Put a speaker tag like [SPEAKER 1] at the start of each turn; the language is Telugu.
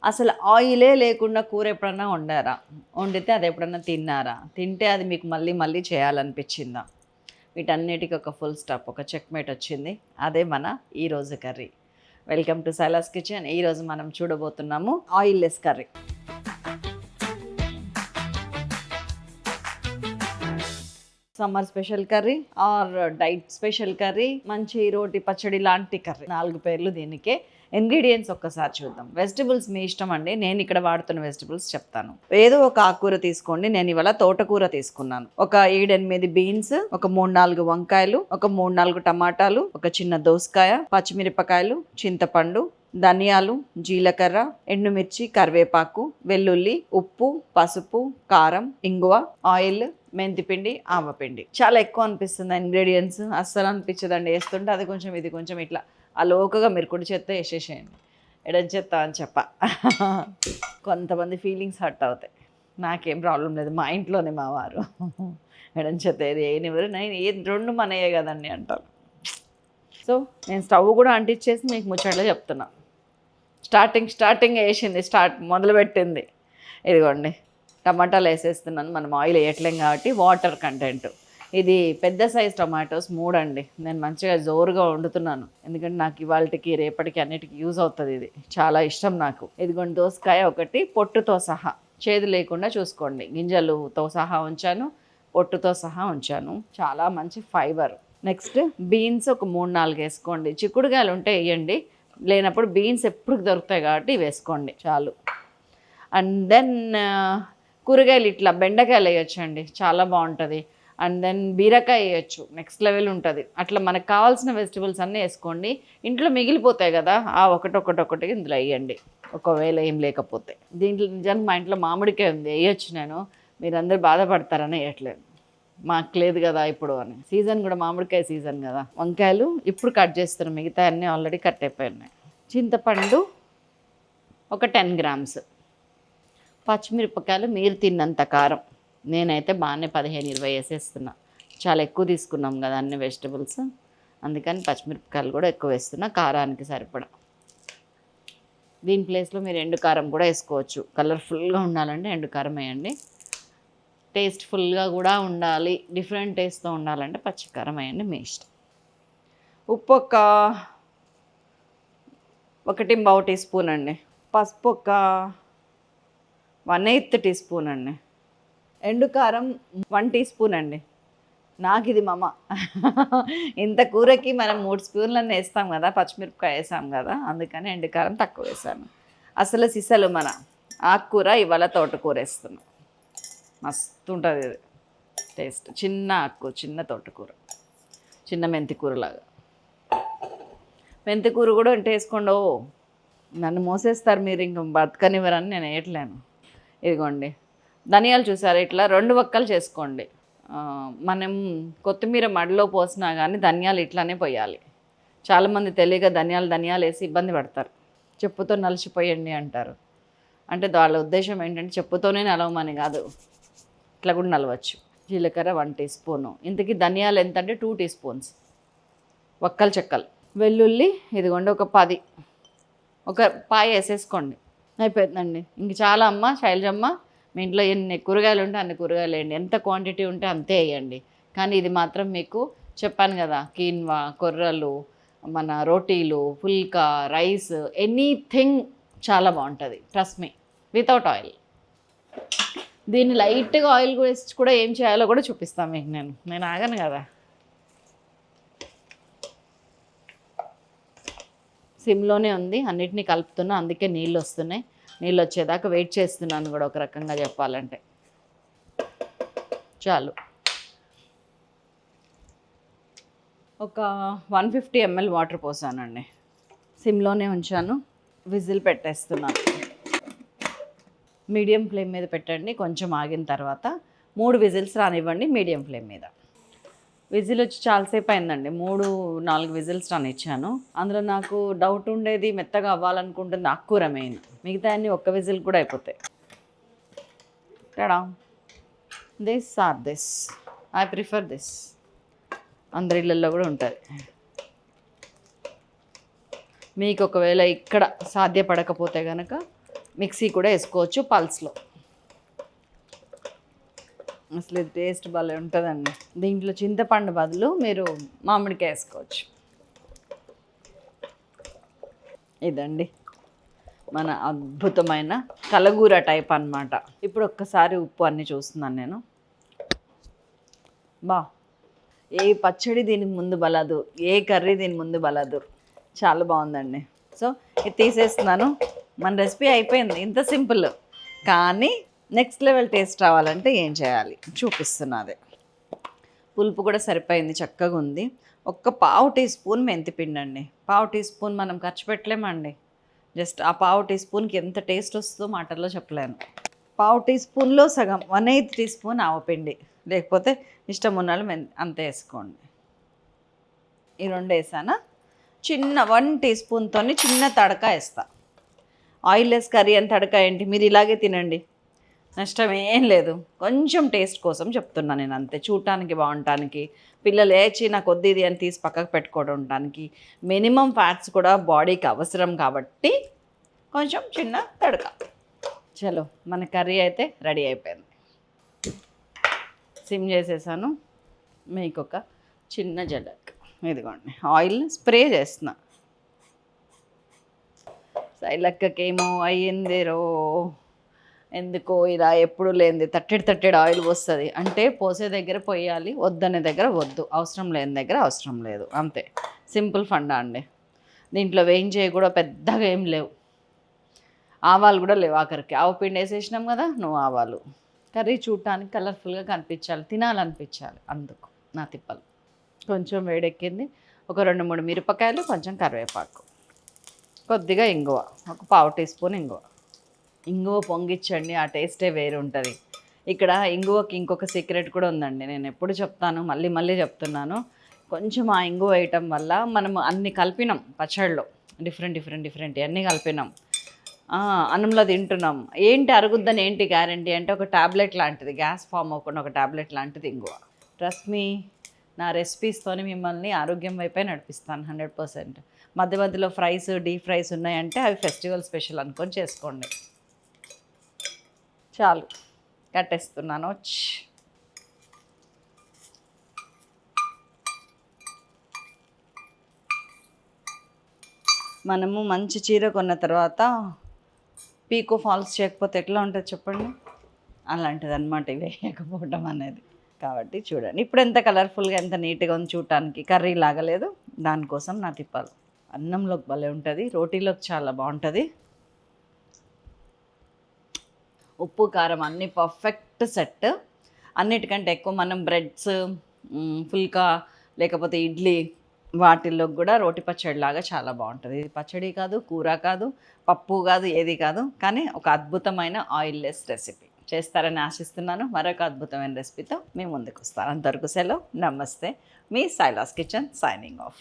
[SPEAKER 1] అసలు ఆయిలే లేకుండా కూర ఎప్పుడన్నా వండారా? వండితే అది ఎప్పుడన్నా తిన్నారా? తింటే అది మీకు మళ్ళీ మళ్ళీ చేయాలనిపించిందా? వీటన్నిటికి ఒక ఫుల్ స్టాప్, ఒక చెక్‌మేట్ వచ్చింది. అదే మన ఈరోజు curry. Welcome to Silas kitchen. ఈరోజు మనం చూడబోతున్నాము oil less curry. Summer special curry or diet special curry, మంచి రోటి పచ్చడి లాంటి కర్రీ. 4 పేర్లు దీనికే. ఇంగ్రీడియంట్స్ ఒక్కసారి చూద్దాం. వెజిటబుల్స్ మీ ఇష్టం అండి. నేను ఇక్కడ వాడుతున్న వెజిటబుల్స్ చెప్తాను. ఏదో ఒక ఆకుకూర తీసుకోండి. నేను ఇవాళ తోటకూర తీసుకున్నాను. ఒక 7-8 బీన్స్, ఒక 3-4 వంకాయలు, ఒక 3-4 టమాటాలు, ఒక చిన్న దోసకాయ, పచ్చిమిరపకాయలు, చింతపండు, ధనియాలు, జీలకర్ర, ఎండుమిర్చి, కరివేపాకు, వెల్లుల్లి, ఉప్పు, పసుపు, కారం, ఇంగువ, ఆయిల్, మెంతిపిండి, ఆవపిండి. చాలా ఎక్కువ అనిపిస్తుంది ఇంగ్రీడియంట్స్. అస్సలు అనిపించదండి. వేస్తుంటే అది కొంచెం ఇది కొంచెం ఇట్లా అలోకగా మీరు కుడి చేత్తో వేసేసేయండి, ఎడం చేత్త అని చెప్ప. కొంతమంది ఫీలింగ్స్ హర్ట్ అవుతాయి. నాకేం ప్రాబ్లం లేదు. మా ఇంట్లోనే మా వారు ఎడం చేత్త ఏది వేయనివ్వరు. నేను ఏది 2 మనయే కదండి అంటారు. సో నేను స్టవ్ కూడా అంటించేసి మీకు ముచ్చట్లో చెప్తున్నా. స్టార్టింగ్ వేసింది, మొదలుపెట్టింది. ఇదిగోండి టమాటాలు వేసేస్తున్నాను. మనం ఆయిల్ వేయట్లేం కాబట్టి వాటర్ కంటెంట్. ఇది పెద్ద సైజ్ టమాటోస్ 3 అండి. నేను మంచిగా జోరుగా వండుతున్నాను, ఎందుకంటే నాకు ఇవాళకి రేపటికి అన్నిటికీ యూజ్ అవుతుంది. ఇది చాలా ఇష్టం నాకు. ఇదిగోండి దోసకాయ ఒకటి, పొట్టుతో సహా, చేదు లేకుండా చూసుకోండి. గింజలుతో సహా ఉంచాను, పొట్టుతో సహా ఉంచాను. చాలా మంచి ఫైబర్. నెక్స్ట్ బీన్స్ ఒక 3-4 వేసుకోండి. చిక్కుడుకాయలు ఉంటే వేయండి, లేనప్పుడు బీన్స్ ఎప్పుడు దొరుకుతాయి కాబట్టి వేసుకోండి చాలు. అండ్ దెన్ కూరగాయలు ఇట్లా బెండకాయలు వేయొచ్చండి, చాలా బాగుంటుంది. అండ్ దెన్ బీరకాయ వేయచ్చు, నెక్స్ట్ లెవెల్ ఉంటుంది. అట్లా మనకు కావాల్సిన వెజిటబుల్స్ అన్నీ వేసుకోండి. ఇంట్లో మిగిలిపోతాయి కదా, ఆ ఒకటి ఇందులో వేయండి, ఒకవేళ ఏం లేకపోతే. దీంట్లో నిజానికి మా ఇంట్లో మామిడికాయ ఉంది, వేయచ్చు నేను. మీరందరూ బాధపడతారని వేయట్లేదు, మాకు లేదు కదా ఇప్పుడు అని. సీజన్ కూడా మామిడికాయ సీజన్ కదా. వంకాయలు ఇప్పుడు కట్ చేస్తున్నాం, మిగతా అన్నీ ఆల్రెడీ కట్ అయిపోయినాయి. చింతపండు ఒక 10 గ్రామ్స్, పచ్చిమిరపకాయలు మీరు తిన్నంత కారం. నేనైతే బాగానే 15-20 వేసేస్తున్నా. చాలా ఎక్కువ తీసుకున్నాం కదా అన్ని వెజిటబుల్స్, అందుకని పచ్చిమిరపకాయలు కూడా ఎక్కువ వేస్తున్నా, కారానికి సరిపడా. దీని ప్లేస్లో మీరు ఎండు కారం కూడా వేసుకోవచ్చు. కలర్ఫుల్గా ఉండాలంటే ఎండు కారం వేయండి. టేస్ట్ఫుల్గా కూడా ఉండాలి, డిఫరెంట్ టేస్ట్తో ఉండాలంటే పచ్చికారం వేయండి, మీ ఇష్టం. ఉప్పు ఒక 1.5 టీ స్పూన్ అండి. పసుపు ఒక 1/8 టీ స్పూన్ అండి. ఎండు కారం 1 టీ స్పూన్ అండి. నాకు ఇది మమ. ఇంత కూరకి మనం 3 స్పూన్లన్నీ వేస్తాం కదా, పచ్చిమిరపకాయ వేసాం కదా, అందుకని ఎండు కారం తక్కువ వేసాను. అసలు సిసలు మన ఆకుకూర ఇవాళ తోటకూర వేస్తున్నాం. మస్తు ఉంటుంది ఇది టేస్ట్. చిన్న ఆకు, చిన్న తోటకూర, చిన్న మెంతికూరలాగా. మెంతికూర కూడా అంటే వేసుకోండి. నన్ను మోసేస్తారు మీరు, ఇంక బతకనివ్వరని నేను వేయట్లేను. ఇదిగోండి ధనియాలు చూసారు, ఇట్లా 2 వక్కలు చేసుకోండి. మనం కొత్తిమీర మడిలో పోసినా కానీ ధనియాలు ఇట్లానే పోయాలి. చాలామంది తెలియక ధనియాలు వేసి ఇబ్బంది పడతారు. చెప్పుతో నలిచిపోయండి అంటారు. అంటే వాళ్ళ ఉద్దేశం ఏంటంటే చెప్పుతోనే నలవమని కాదు, ఇట్లా కూడా నలవచ్చు. జీలకర్ర 1 టీ స్పూను. ఇంతకీ ధనియాలు ఎంత అంటే 2 టీ స్పూన్స్. వక్కలు చెక్కలు. వెల్లుల్లి ఇదిగోండి ఒక 10, ఒక పాయ వేసేసుకోండి, అయిపోతుందండి. ఇంక చాలా అమ్మ శైలజమ్మ, మీ ఇంట్లో ఎన్ని కూరగాయలు ఉంటే అన్ని కూరగాయలు వేయండి, ఎంత క్వాంటిటీ ఉంటే అంతే వేయండి. కానీ ఇది మాత్రం మీకు చెప్పాను కదా, కీన్వా, కొర్రలు, మన రోటీలు, పుల్కా, రైస్, ఎనీథింగ్ చాలా బాగుంటుంది. Trust me, without oil. దీన్ని లైట్గా ఆయిల్ వేసి కూడా ఏం చేయాలో కూడా చూపిస్తాను మీకు. నేను ఆగను కదా. సిమ్లోనే ఉంది, అన్నిటినీ కలుపుతున్నా, అందుకే నీళ్ళు వస్తున్నాయి. నీళ్ళు వచ్చేదాకా వెయిట్ చేస్తున్నాను కూడా, ఒక రకంగా చెప్పాలంటే. చాలు. ఒక 150 ml వాటర్ పోసానండి. సిమ్లోనే ఉంచాను, విజిల్ పెట్టేస్తున్నాను. మీడియం ఫ్లేమ్ మీద పెట్టండి. కొంచెం ఆగిన తర్వాత 3 విజిల్స్ రానివ్వండి మీడియం ఫ్లేమ్ మీద. విజిల్ వచ్చి చాలాసేపు అయిందండి, 3-4 విజిల్స్ రానిచ్చాను. అందులో నాకు డౌట్ ఉండేది, మెత్తగా అవ్వాలనుకుంటుంది ఆకుకూర మెయిన్. మిగతా అన్నీ 1 విజిల్ కూడా అయిపోతాయి. Tada, this or this, I prefer this. అందరి ఇళ్ళల్లో కూడా ఉంటుంది. మీకు ఒకవేళ ఇక్కడ సాధ్యపడకపోతే కనుక మిక్సీ కూడా వేసుకోవచ్చు పల్స్లో. అసలు ఇది టేస్ట్ భలే ఉంటుందండి. దీంట్లో చింతపండు బదులు మీరు మామిడికాయ వేసుకోవచ్చు. ఇదండి మన అద్భుతమైన కలగూర టైప్ అన్నమాట. ఇప్పుడు ఒక్కసారి ఉప్పు అన్నీ చూస్తున్నాను నేను. ఏ పచ్చడి దీనికి ముందు బలదు, ఏ కర్రీ దీని ముందు బలదు. చాలా బాగుందండి. సో ఇది తీసేస్తున్నాను. మన రెసిపీ అయిపోయింది. ఇంత సింపుల్. కానీ నెక్స్ట్ లెవెల్ టేస్ట్ రావాలంటే ఏం చేయాలి చూపిస్తున్నది. పులుపు కూడా సరిపోయింది, చక్కగా ఉంది. ఒక్క పావు టీ స్పూన్ మెంతిపిండి అండి. పావు టీ స్పూన్ మనం ఖర్చు పెట్టలేమండి. జస్ట్ ఆ పావు టీ స్పూన్కి ఎంత టేస్ట్ వస్తుందో మాటల్లో చెప్పలేను. పావు టీ స్పూన్లో సగం 1/8 టీ స్పూన్ ఆవపిండి, లేకపోతే ఇష్టం ఉన్నాళ్ళు అంతే వేసుకోండి. ఈ 2 వేసానా. చిన్న 1 టీ స్పూన్తో చిన్న తడక వేస్తా. ఆయిల్లెస్ కర్రీ అని తడక ఏంటి, మీరు ఇలాగే తినండి, నష్టం ఏం లేదు. కొంచెం టేస్ట్ కోసం చెప్తున్నా నేను అంతే. చూడటానికి బాగుండటానికి, పిల్లలు ఏచి నాకు వద్దు ఇది అని తీసి పక్కకు పెట్టుకోవడానికి, మినిమం ఫ్యాట్స్ కూడా బాడీకి అవసరం కాబట్టి కొంచెం చిన్న తడక. చలో మన కర్రీ అయితే రెడీ అయిపోయింది. సిమ్ చేసేసాను. మీకు ఒక చిన్న జలక్ ఇదిగోండి ఆయిల్ స్ప్రే చేస్తున్నా. శైలక్కకేమో అయ్యిందిరో, ఎందుకో ఇలా ఎప్పుడు లేనిది తట్టెడు ఆయిల్ వస్తుంది అంటే పోసే దగ్గర పోయాలి, వద్దనే దగ్గర వద్దు, అవసరం లేని దగ్గర అవసరం లేదు, అంతే. సింపుల్ ఫండా అండి. దీంట్లో వేయించేవి కూడా పెద్దగా ఏం లేవు. ఆవాలు కూడా లేవు. ఆఖరికి ఆవు పిండి వేసేసినాం కదా, నువ్వు ఆవాలు. కర్రీ చూడటానికి కలర్ఫుల్గా కనిపించాలి, తినాలనిపించాలి, అందుకు నా తిప్పలు. కొంచెం వేడెక్కింది. ఒక 2-3 మిరపకాయలు, కొంచెం కరివేపాకు, కొద్దిగా ఇంగువ, ఒక పావు టీ స్పూన్ ఇంగువ. ఇంగువ పొంగిచ్చండి, ఆ టేస్టే వేరు ఉంటుంది. ఇక్కడ ఇంగువకి ఇంకొక సీక్రెట్ కూడా ఉందండి. నేను ఎప్పుడు చెప్తాను, మళ్ళీ మళ్ళీ చెప్తున్నాను. కొంచెం ఆ ఇంగువ వేయటం వల్ల మనం అన్ని కలిపినాం పచ్చడిలో, డిఫరెంట్ అన్నీ కలిపినాం. అన్నంలో తింటున్నాం. ఏంటి అరుగుద్దని ఏంటి గ్యారంటీ అంటే ఒక ట్యాబ్లెట్ లాంటిది, గ్యాస్ ఫామ్ అవ్వకుండా ఒక ట్యాబ్లెట్ లాంటిది ఇంగువ. ట్రస్ట్ మీ, నా రెసిపీస్తోని మిమ్మల్ని ఆరోగ్యం వైపే నడిపిస్తాను 100%. మధ్య మధ్యలో ఫ్రైస్, డీప్ ఫ్రైస్ ఉన్నాయంటే అవి ఫెస్టివల్ స్పెషల్ అనుకొని చేసుకోండి. చాలు కట్టేస్తున్నాను. మనము మంచి చీర కొన్న తర్వాత పీకో ఫాల్స్ చేయకపోతే ఎట్లా ఉంటుంది చెప్పండి, అలాంటిది అనమాట ఇవి వేయకపోవడం అనేది. కాబట్టి చూడండి ఇప్పుడు ఎంత కలర్ఫుల్గా, ఎంత నీట్గా ఉంది చూడటానికి. కర్రీ లాగలేదు, దానికోసం నా తిప్పాలి. అన్నంలోకి భలే ఉంటుంది, రోటీలోకి చాలా బాగుంటుంది. ఉప్పు కారం అన్నీ పర్ఫెక్ట్ సెట్. అన్నిటికంటే ఎక్కువ మనం బ్రెడ్స్, ఫుల్కా, లేకపోతే ఇడ్లీ, వాటిల్లో కూడా రోటి పచ్చడి లాగా చాలా బాగుంటుంది. ఇది పచ్చడి కాదు, కూర కాదు, పప్పు కాదు, ఏది కాదు, కానీ ఒక అద్భుతమైన ఆయిల్లెస్ రెసిపీ చేస్తారని ఆశిస్తున్నాను. మరొక అద్భుతమైన రెసిపీతో మీ ముందుకు వస్తాను. అంతవరకు సెలవు, నమస్తే. మీ సైలాస్ కిచెన్ సైనింగ్ ఆఫ్.